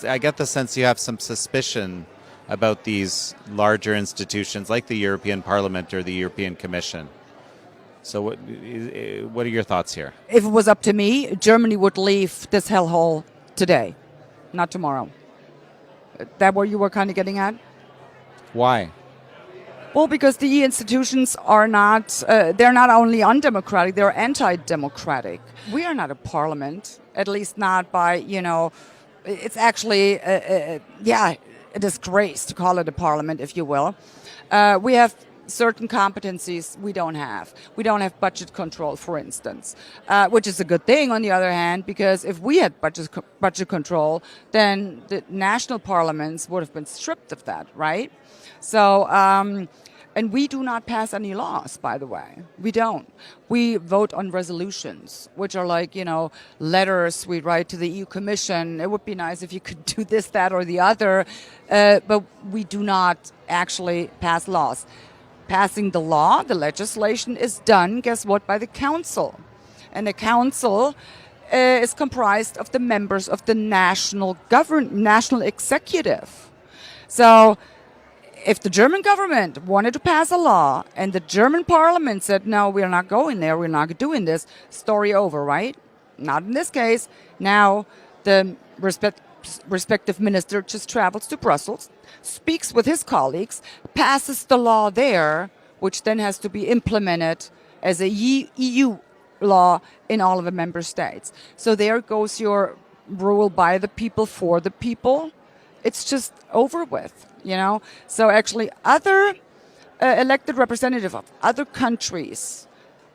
I get the sense you have some suspicion about these larger institutions like the European Parliament or the European Commission. So what are your thoughts here? If it was up to me, Germany would leave this hellhole today, not tomorrow. That what you were kind of getting at? Why? Well, because the institutions are not, they're not only undemocratic, they're anti-democratic. We are not a parliament, at least not by, it's actually, a disgrace to call it a parliament, if you will. We have certain competencies we don't have. We don't have budget control, for instance, which is a good thing on the other hand, because if we had budget control, then the national parliaments would have been stripped of that, right? So, and we do not pass any laws, by the way. We don't. We vote on resolutions, which are like, letters we write to the EU Commission. It would be nice if you could do this, that, or the other, but we do not actually pass laws. Passing the law, the legislation is done, guess what, by the council. And the council is comprised of the members of the national executive. So if the German government wanted to pass a law and the German parliament said, no, we're not going there, we're not doing this, story over, right? Not in this case. Now the respective minister just travels to Brussels, speaks with his colleagues, passes the law there, which then has to be implemented as a EU law in all of the member states. So there goes your rule by the people for the people. It's just over with, So actually other elected representatives of other countries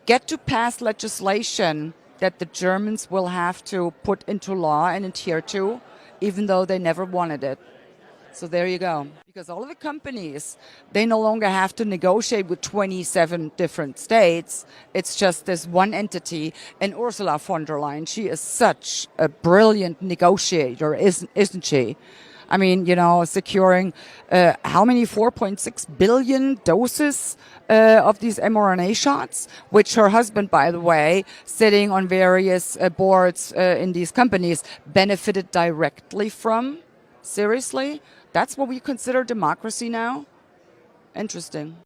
get to pass legislation that the Germans will have to put into law and adhere to, even though they never wanted it. So there you go. Because all of the companies, they no longer have to negotiate with 27 different states. It's just this one entity. And Ursula von der Leyen, she is such a brilliant negotiator, isn't she? I mean, securing how many 4.6 billion doses of these mRNA shots, which her husband, by the way, sitting on various boards in these companies, benefited directly from. Seriously? That's what we consider democracy now? Interesting.